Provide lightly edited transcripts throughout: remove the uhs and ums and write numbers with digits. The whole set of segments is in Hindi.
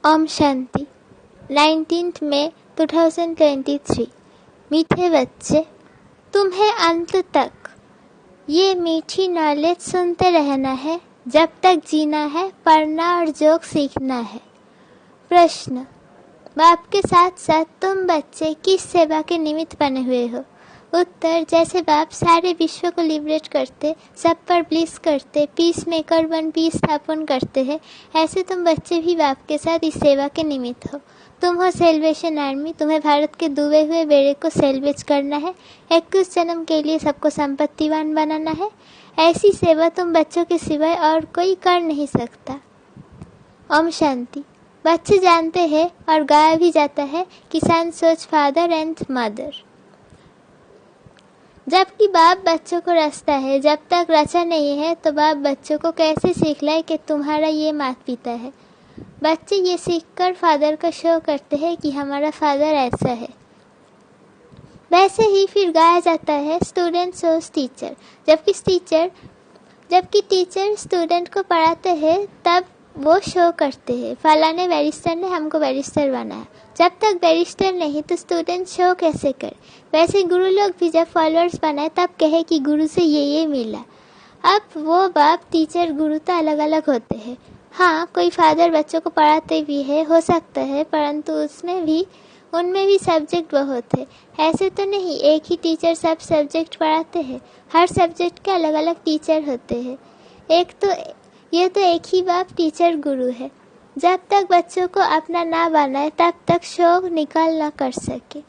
ओम शांति 19 मई 2023। मीठे बच्चे, तुम्हें अंत तक ये मीठी नॉलेज सुनते रहना है जब तक जीना है, पढ़ना और जोक सीखना है। प्रश्न: बाप के साथ साथ तुम बच्चे किस सेवा के निमित्त बने हुए हो? उत्तर: जैसे बाप सारे विश्व को लिबरेट करते, सब पर ब्लिस करते, पीस मेकर बन पीस स्थापन करते हैं, ऐसे तुम बच्चे भी बाप के साथ इस सेवा के निमित्त हो। तुम हो सेल्वेशन आर्मी। तुम्हें भारत के डूबे हुए बेड़े को सेल्वेज करना है, 21 जन्म के लिए सबको संपत्तिवान बनाना है। ऐसी सेवा तुम बच्चों के सिवाय और कोई कर नहीं सकता। ओम शांति। बच्चे जानते हैं और गाया भी जाता है, किसान सोच फादर एंड मदर। जबकि बाप बच्चों को रचता है, जब तक रचा नहीं है तो बाप बच्चों को कैसे सिखलाए कि तुम्हारा ये माता पिता है। बच्चे ये सीखकर फादर का शो करते हैं कि हमारा फादर ऐसा है। वैसे ही फिर गाया जाता है स्टूडेंट सोच टीचर। जबकि टीचर स्टूडेंट को पढ़ाते हैं तब वो शो करते हैं, फलाने बैरिस्टर ने हमको बैरिस्टर बनाया। जब तक बैरिस्टर नहीं तो स्टूडेंट शो कैसे करे। वैसे गुरु लोग भी जब फॉलोअर्स बनाए तब कहे कि गुरु से ये मिला। अब वो बाप टीचर गुरु तो अलग अलग होते हैं। हाँ, कोई फादर बच्चों को पढ़ाते भी है, हो सकता है, परंतु उनमें भी सब्जेक्ट बहुत है। ऐसे तो नहीं एक ही टीचर सब सब्जेक्ट पढ़ाते हैं। हर सब्जेक्ट के अलग अलग टीचर होते हैं। ये तो एक ही बाप टीचर गुरु है। जब तक बच्चों को अपना ना बनाए तब तक शौक निकाल ना कर सके।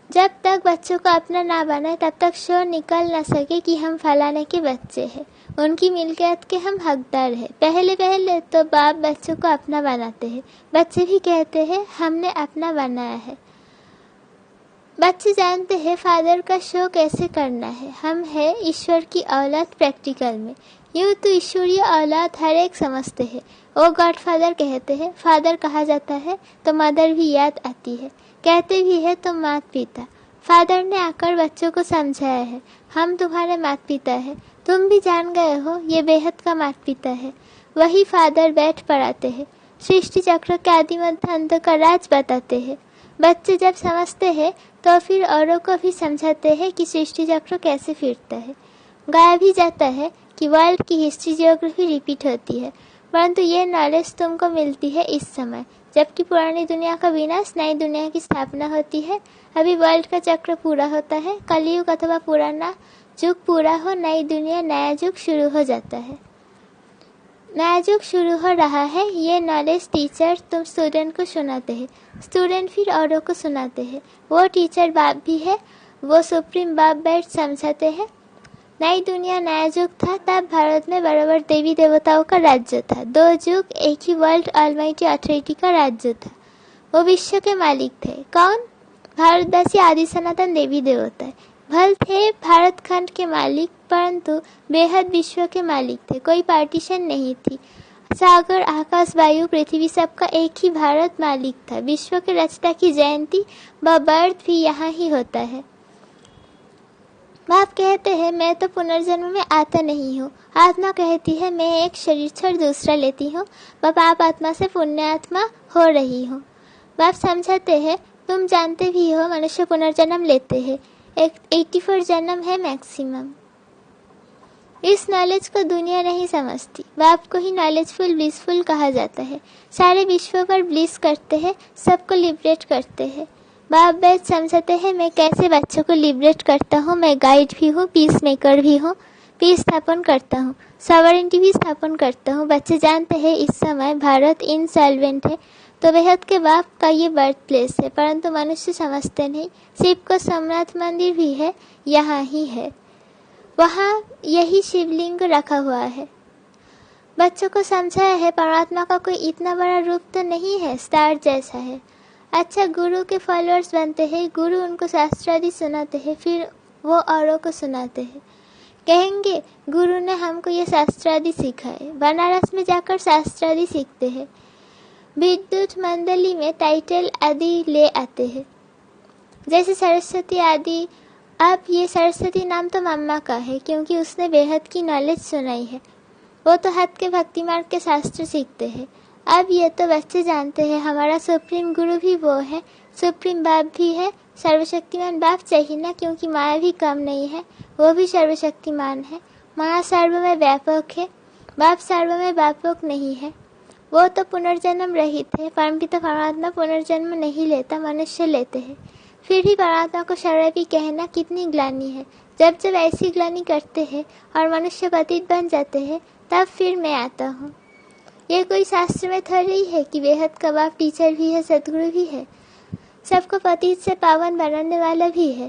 जब तक बच्चों को अपना ना बनाए तब तक शो निकाल ना सके कि हम फलाने के बच्चे हैं, उनकी मिल्कियत के हम हकदार हैं। पहले तो बाप बच्चों को अपना बनाते हैं, बच्चे भी कहते हैं हमने अपना बनाया है। बच्चे जानते हैं फादर का शो कैसे करना है। हम है ईश्वर की औलाद प्रैक्टिकल में। यूँ तो ईश्वरीय औलाद हर एक समझते हैं। ओ गॉड फादर कहते हैं, फादर कहा जाता है तो मदर भी याद आती है। कहते भी है तो माता पिता। फादर ने आकर बच्चों को समझाया है, हम तुम्हारे माता पिता है। तुम भी जान गए हो ये बेहद का माता पिता है। वही फादर बैठ पढ़ाते हैं, सृष्टि चक्र के आदि मध्य अंत का राज बताते हैं। बच्चे जब समझते हैं तो फिर औरों को भी समझाते हैं कि सृष्टि चक्र कैसे फिरता है। गाया भी जाता है कि वर्ल्ड की हिस्ट्री जियोग्राफी रिपीट होती है, परंतु ये नॉलेज तुमको मिलती है इस समय, जबकि पुरानी दुनिया का विनाश, नई दुनिया की स्थापना होती है। अभी वर्ल्ड का चक्र पूरा होता है, कलयुग अथवा पुराना युग पूरा हो, नई दुनिया नया युग शुरू हो जाता है। नया युग शुरू हो रहा है। ये नॉलेज टीचर तुम स्टूडेंट को सुनाते हैं, स्टूडेंट फिर औरों को सुनाते हैं। वो टीचर बाप भी है, वो सुप्रीम बाप बैठ समझाते हैं। नई दुनिया नया युग था, तब भारत में बराबर देवी देवताओं का राज्य था। दो युग एक ही वर्ल्ड ऑलमाइटी अथॉरिटी का राज्य था। वो विश्व के मालिक थे। कौन? भारतवासी आदि सनातन देवी देवता। भल थे भारत खंड के मालिक, परंतु बेहद विश्व के मालिक थे। कोई पार्टीशन नहीं थी। सागर, आकाश, वायु, पृथ्वी सबका एक ही भारत मालिक था। विश्व के रचना की जयंती व बर्थ भी यहाँ ही होता है। बाप कहते हैं मैं तो पुनर्जन्म में आता नहीं हूँ। आत्मा कहती है मैं एक शरीर छोड़ दूसरा लेती हूँ। बाप आत्मा से पुण्यात्मा हो रही हूँ। बाप समझाते हैं तुम जानते भी हो मनुष्य पुनर्जन्म लेते हैं, 84 जन्म है मैक्सिमम। इस नॉलेज को दुनिया नहीं समझती। बाप को ही नॉलेजफुल ब्लिसफुल कहा जाता है। सारे विश्व पर ब्लिस करते हैं, सबको लिबरेट करते हैं। बाप बैठ समझाते हैं मैं कैसे बच्चों को लिबरेट करता हूँ। मैं गाइड भी हूँ, पीस मेकर भी हूँ, पीस स्थापन करता हूँ, सॉवरेंटी भी स्थापन करता हूँ। बच्चे जानते हैं इस समय भारत इनसॉल्वेंट है, तो बेहद के बाप का ये बर्थ प्लेस है, परंतु मनुष्य समझते नहीं। शिव को सोमनाथ मंदिर भी है, यहाँ ही है, वहाँ यही शिवलिंग रखा हुआ है। बच्चों को समझाया है परमात्मा का कोई इतना बड़ा रूप तो नहीं है, स्टार जैसा है। अच्छा, गुरु के फॉलोअर्स बनते हैं, गुरु उनको शास्त्रादि सुनाते हैं, फिर वो औरों को सुनाते हैं। कहेंगे गुरु ने हमको ये शास्त्रादि सिखाए। बनारस में जाकर शास्त्रादि सीखते हैं। विद्युत मंडली में टाइटल आदि ले आते हैं, जैसे सरस्वती आदि। अब ये सरस्वती नाम तो मम्मा का है, क्योंकि उसने बेहद की नॉलेज सुनाई है। वो तो हद के भक्ति मार्ग के शास्त्र सीखते हैं। अब ये तो बच्चे जानते हैं हमारा सुप्रीम गुरु भी वो है, सुप्रीम बाप भी है। सर्वशक्तिमान बाप चाहिए ना, क्योंकि माया भी कम नहीं है, वो भी सर्वशक्तिमान है। माया सर्व में व्यापक है, बाप सर्व में व्यापक नहीं है। वो तो पुनर्जन्म रहित है। परमपिता परमात्मा पुनर्जन्म नहीं लेता, मनुष्य लेते हैं। फिर भी परमात्मा को शराबी कहना कितनी ग्लानि है। जब जब ऐसी ग्लानि करते हैं और मनुष्य पतित बन जाते हैं, तब फिर मैं आता हूँ। ये कोई शास्त्र में थोड़ी है कि बेहद का बाप टीचर भी है, सदगुरु भी है, सबको पतित से पावन बनाने वाला भी है।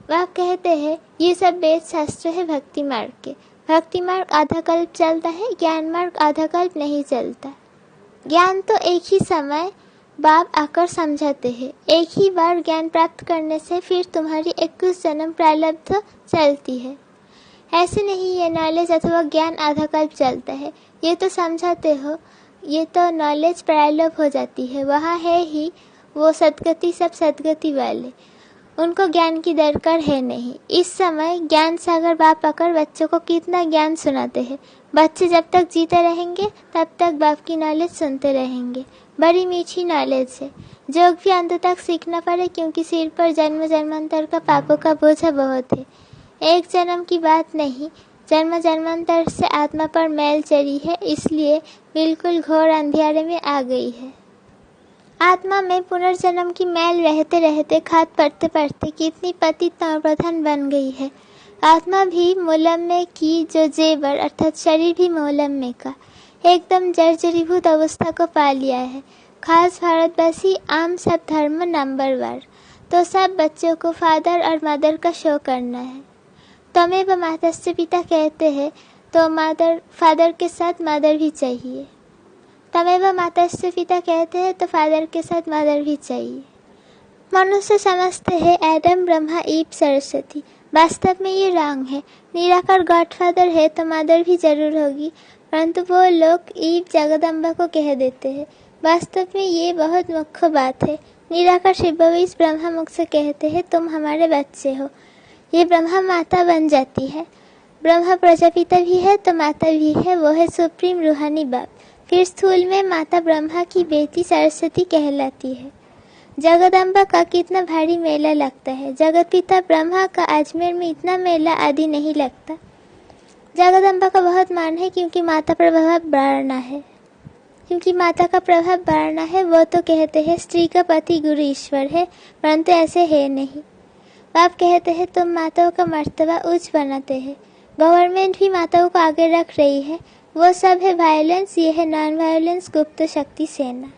बाप कहते हैं ये सब वेद शास्त्र है भक्ति मार्ग के। भक्ति मार्ग आधा कल्प चलता है, ज्ञान मार्ग आधा कल्प नहीं चलता। ज्ञान तो एक ही समय बाप आकर समझाते हैं। एक ही बार ज्ञान प्राप्त करने से फिर तुम्हारी 21 जन्म प्रारब्ध चलती है। ऐसे नहीं ये नॉलेज अथवा ज्ञान आधा कल्प चलता है। ये तो समझाते हो, ये तो नॉलेज प्रारब्ध हो जाती है। वहाँ है ही वो सदगति, सब सदगति वाले, उनको ज्ञान की दरकार है नहीं। इस समय ज्ञान सागर बाप आकर बच्चों को कितना ज्ञान सुनाते हैं। बच्चे जब तक जीते रहेंगे तब तक बाप की नॉलेज सुनते रहेंगे। बड़ी मीठी नॉलेज है, जो भी अंत तक सीखना पड़े, क्योंकि सिर पर जन्म जन्मांतर का पापों का बोझा बहुत है। एक जन्म की बात नहीं, जन्म जन्मांतर से आत्मा पर मैल चढ़ी है, इसलिए बिल्कुल घोर अंधियारे में आ गई है। आत्मा में पुनर्जन्म की मैल रहते रहते, खाद पड़ते पड़ते कितनी पतित तमोप्रधान बन गई है। आत्मा भी मूलम में की जो जेवर, अर्थात शरीर भी मूलम में का एकदम जर्जरीभूत अवस्था को पा लिया है। खास भारतवासी आम सब धर्म नंबरवार, तो सब बच्चों को फादर और मदर का शो करना है। तमें व मातस्य पिता कहते हैं, तो मदर फादर के साथ मदर भी चाहिए। तमें मातस्य पिता कहते हैं, तो फादर के साथ मदर भी चाहिए। मनुष्य समझते हैं एडम, ब्रह्मा, ईव, सरस्वती। वास्तव में ये रॉन्ग है। निराकार गॉडफादर है तो मदर भी जरूर होगी, परंतु वो लोग ईव जगदम्बा को कह देते हैं। वास्तव में ये बहुत मुख्य बात है। निराकार शिवविश ब्रह्मा मुख से कहते हैं, तुम हमारे बच्चे हो। ये ब्रह्मा माता बन जाती है। ब्रह्मा प्रजापिता भी है तो माता भी है, वो है सुप्रीम रूहानी बाप। फिर स्थूल में माता ब्रह्मा की बेटी सरस्वती कहलाती है। जगदम्बा का कितना भारी मेला लगता है। जगत पिता ब्रह्मा का अजमेर में इतना मेला आदि नहीं लगता। जगदम्बा का बहुत मान है, क्योंकि माता प्रभाव बढ़ना है। वो तो कहते हैं स्त्री का पति गुरु ईश्वर है, परंतु ऐसे है नहीं। बाप कहते हैं तुम माताओं का मर्तबा उच्च बनाते हैं। गवर्नमेंट भी माताओं को आगे रख रही है। वो सब है वायलेंस, ये है नॉन वायलेंस गुप्त शक्ति सेना।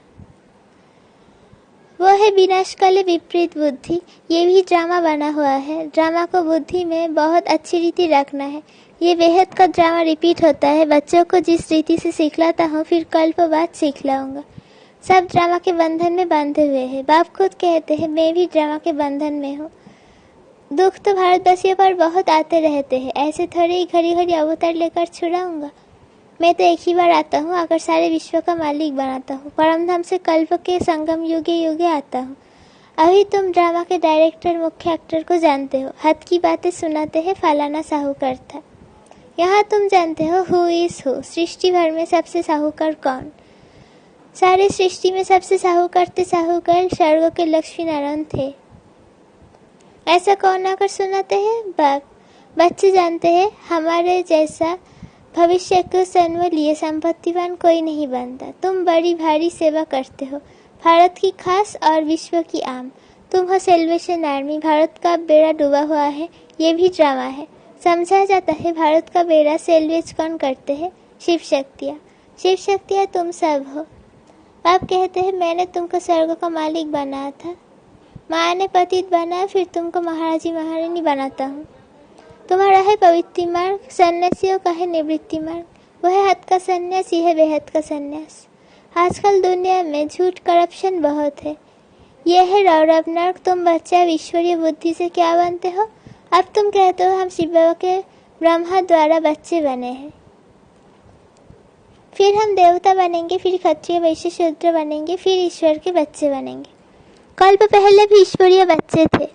वो है विनाशकाले विपरीत बुद्धि। ये भी ड्रामा बना हुआ है। ड्रामा को बुद्धि में बहुत अच्छी रीति रखना है। ये बेहद का ड्रामा रिपीट होता है। बच्चों को जिस रीति से सिखलाता हूँ, फिर कल्प बाद सिखलाऊंगा। सब ड्रामा के बंधन में बंधे हुए हैं। बाप खुद कहते हैं मैं भी ड्रामा के बंधन में हूँ। दुख तो भारतवासियों पर बहुत आते रहते हैं। ऐसे थोड़े ही घड़ी घड़ी अवतार लेकर छुड़ाऊंगा। मैं तो एक ही बार आता हूँ, आकर सारे विश्व का मालिक बनाता हूँ। परमधाम से कल्प के संगम युगे युगे आता हूँ। अभी तुम ड्रामा के डायरेक्टर, मुख्य एक्टर को जानते हो। हद की बातें सुनाते हैं फलाना साहूकार था। यहाँ तुम जानते हो हु इज हु। सृष्टि भर में सबसे साहूकार कौन? सारे सृष्टि में सबसे साहूकार स्वर्ग के लक्ष्मी नारायण थे। ऐसा कौन आकर सुनाते हैं? बाप। बच्चे जानते हैं हमारे जैसा भविष्य को जन्म लिए संपत्तिवान कोई नहीं बनता। तुम बड़ी भारी सेवा करते हो, भारत की खास और विश्व की आम। तुम हो सेल्वेशन आर्मी। भारत का बेड़ा डूबा हुआ है, ये भी ड्रामा है। समझा जाता है भारत का बेड़ा सेल्वेज कौन करते हैं? शिव शक्तियाँ तुम सब हो। बाप कहते हैं मैंने तुमको स्वर्ग का मालिक बनाया था। माँ ने पतित बनाया, फिर तुमको महाराजी महारानी बनाता हूँ। तुम्हारा है पवित्र मार्ग, सन्यासियों का है निवृत्ति मार्ग। वह है हद का सन्यास, यह है बेहद का सन्यास। आजकल दुनिया में झूठ करप्शन बहुत है। यह है रौरव नर्क। तुम बच्चा ईश्वरीय बुद्धि से क्या बनते हो? अब तुम कहते हो हम शिव बाबा के ब्रह्मा द्वारा बच्चे बने हैं, फिर हम देवता बनेंगे, फिर क्षत्रिय वैश्य शूद्र बनेंगे, फिर ईश्वर के बच्चे बनेंगे। कल्प पहले भी ईश्वरीय बच्चे थे।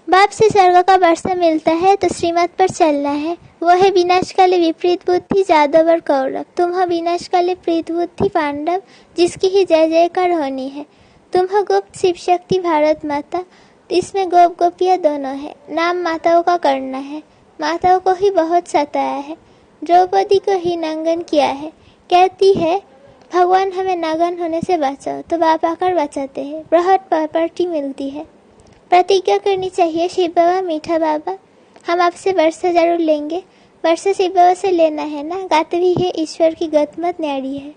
बाप से स्वर्ग का वर्षा मिलता है तो श्रीमत पर चलना है। वो है विनाशकाले विपरीत बुद्धि जादव और कौरव। तुम हो विनाशकाले प्रीत बुद्धि पांडव, जिसकी ही जय जयकार होनी है। तुम हो गुप्त शिव शक्ति भारत माता, इसमें गोप गोपियाँ दोनों है। नाम माताओं का करना है, माताओं को ही बहुत सताया है, द्रौपदी को ही नंगन किया है। कहती है भगवान हमें नगन होने से बचाओ, तो बाप आकर बचाते हैं, बृहद प्रॉपर्टी मिलती है। प्रतिज्ञा करनी चाहिए शिव बाबा मीठा बाबा, हम आपसे वर्षा जरूर लेंगे। वर्षा शिव बाबा से लेना है ना, गाते भी है ईश्वर की गतमत न्यारी है।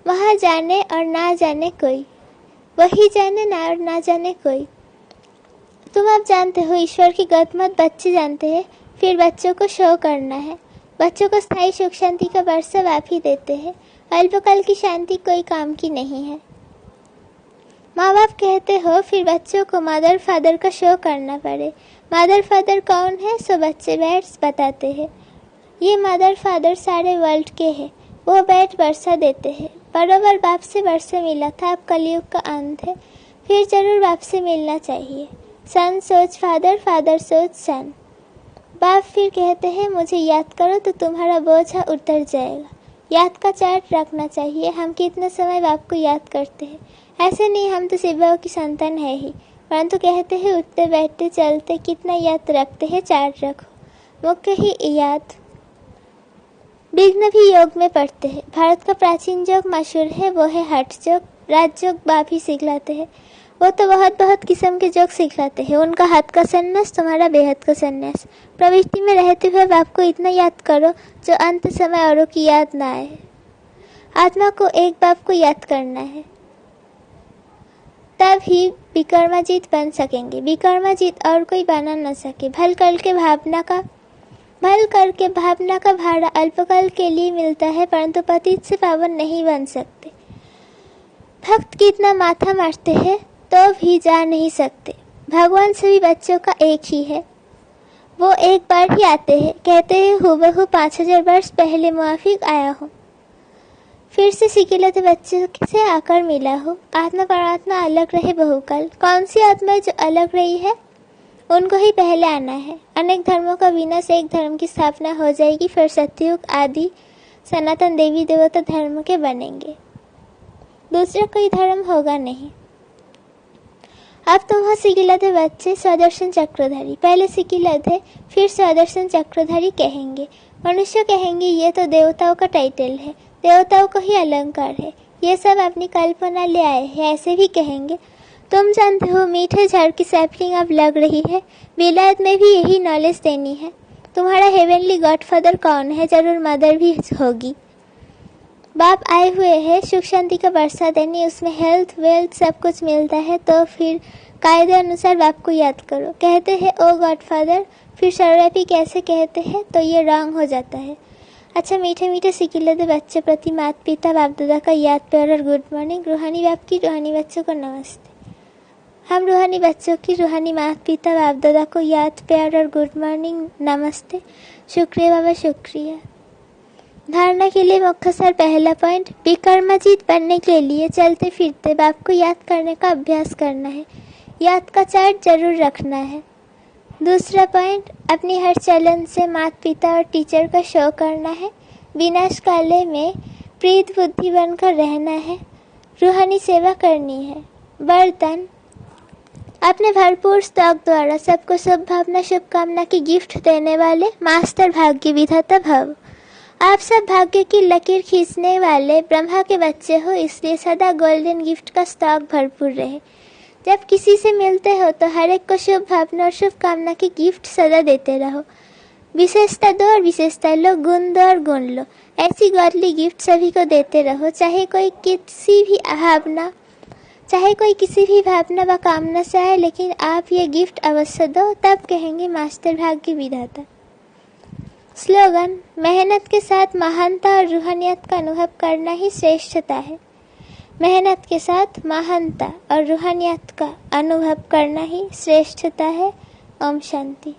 वहाँ जाने और ना जाने कोई, वही जाने ना और ना जाने कोई। तुम अब जानते हो ईश्वर की गतमत बच्चे जानते हैं, फिर बच्चों को शो करना है। बच्चों को स्थायी सुख शांति का वर्षा आप ही देते हैं, अल्पकाल की शांति कोई काम की नहीं है। माँ बाप कहते हो, फिर बच्चों को मदर फादर का शो करना पड़े। मदर फादर कौन है, सो बच्चे बैठ बताते हैं। ये मदर फादर सारे वर्ल्ड के हैं, वो बैठ वर्षा देते हैं। बराबर बाप से वर्षा मिला था, अब कलयुग का अंत है, फिर जरूर बाप से मिलना चाहिए। सन सोच फादर, फादर सोच सन। बाप फिर कहते हैं मुझे याद करो तो तुम्हारा बोझ उतर जाएगा। याद का चार्ट रखना चाहिए, हम कितना समय बाप को याद करते हैं। ऐसे नहीं हम तो शिव बाबा की संतान है ही, परंतु कहते हैं उठते बैठते चलते कितना याद रखते हैं, चार्ट रखो। मुख्य ही याद। विघ्न भी योग में पढ़ते हैं। भारत का प्राचीन योग मशहूर है, वो है हठ योग। राजयोग बाप ही सिखलाते हैं, वो तो बहुत बहुत किस्म के जोक सिखलाते हैं। उनका हाथ का संन्यास तुम्हारा बेहद का संन्यास। प्रवृत्ति में रहते हुए बाप को इतना याद करो जो अंत समय औरों की याद ना आए। आत्मा को एक बाप को याद करना है, तब ही विक्रमाजीत बन सकेंगे। विक्रमाजीत और कोई बना न सके। भल करके भावना का भाड़ा अल्पकाल के लिए मिलता है, परंतु पतित से पावन नहीं बन सकते। भक्त कितना माथा मारते हैं तो भी जा नहीं सकते। भगवान सभी बच्चों का एक ही है, वो एक बार ही आते हैं। कहते हैं हूबहू 5000 वर्ष पहले मुआफिक आया हूँ, फिर से सिकिलत बच्चों से आकर मिला हूँ। आत्मा परमात्मा अलग रहे बहुकाल। कौन सी आत्मा जो अलग रही है, उनको ही पहले आना है। अनेक धर्मों का विनाश, एक धर्म की स्थापना हो जाएगी, फिर सत्ययुग आदि सनातन देवी देवता धर्म के बनेंगे, दूसरा कोई धर्म होगा नहीं। अब तुम हो सिकिलत बच्चे, स्वदर्शन चक्रधारी। पहले सिकिलत है, फिर स्वदर्शन चक्रधारी कहेंगे। मनुष्य कहेंगे ये तो देवताओं का टाइटल है, देवताओं का ही अलंकार है, ये सब अपनी कल्पना ले आए हैं, ऐसे भी कहेंगे। तुम जानते हो मीठे झाड़ की सैपलिंग अब लग रही है, विलायत में भी यही नॉलेज देनी है। तुम्हारा हेवनली गॉडफादर कौन है, जरूर मदर भी होगी। बाप आए हुए हैं सुख शांति का वर्षा देने, उसमें हेल्थ वेल्थ सब कुछ मिलता है, तो फिर कायदे अनुसार बाप को याद करो। कहते हैं ओ गॉडफादर, फिर सर्वव्यापी कैसे कहते हैं तो ये रॉन्ग हो जाता है। अच्छा मीठे मीठे सिकिलत बच्चों प्रति माता पिता बाप दादा का याद प्यार और गुड मॉर्निंग। रूहानी बाप की रूहानी बच्चों को नमस्ते। हम रूहानी बच्चों की रूहानी माता पिता बाप दादा को याद प्यार और गुड मॉर्निंग नमस्ते। शुक्रिया बाबा, शुक्रिया। धारणा के लिए मुख्य सर पहला पॉइंट, विक्रमाजीत बनने के लिए चलते फिरते बाप को याद करने का अभ्यास करना है, याद का चार्ट जरूर रखना है। दूसरा पॉइंट, अपनी हर चलन से माता पिता और टीचर का शो करना है। विनाश काले में प्रीत बुद्धि बनकर रहना है, रूहानी सेवा करनी है। वरदान, अपने भरपूर स्टॉक द्वारा सबको शुभ भावना शुभकामना की गिफ्ट देने वाले मास्टर भाग्य विधाता भव। आप सब भाग्य की लकीर खींचने वाले ब्रह्मा के बच्चे हो, इसलिए सदा गोल्डन गिफ्ट का स्टॉक भरपूर रहे। जब किसी से मिलते हो तो हर एक को शुभ भावना और शुभकामना की गिफ्ट सदा देते रहो। विशेषता दो और विशेषता लो, गुण दो और गुण लो। ऐसी गॉडली गिफ्ट सभी को देते रहो, चाहे कोई किसी भी भावना व कामना से आए, लेकिन आप ये गिफ्ट अवश्य दो, तब कहेंगे मास्टर भाग्य विधाता। स्लोगन, मेहनत के साथ महानता और रूहानियत का अनुभव करना ही श्रेष्ठता है। मेहनत के साथ महानता और रूहानियत का अनुभव करना ही श्रेष्ठता है। ओम शांति।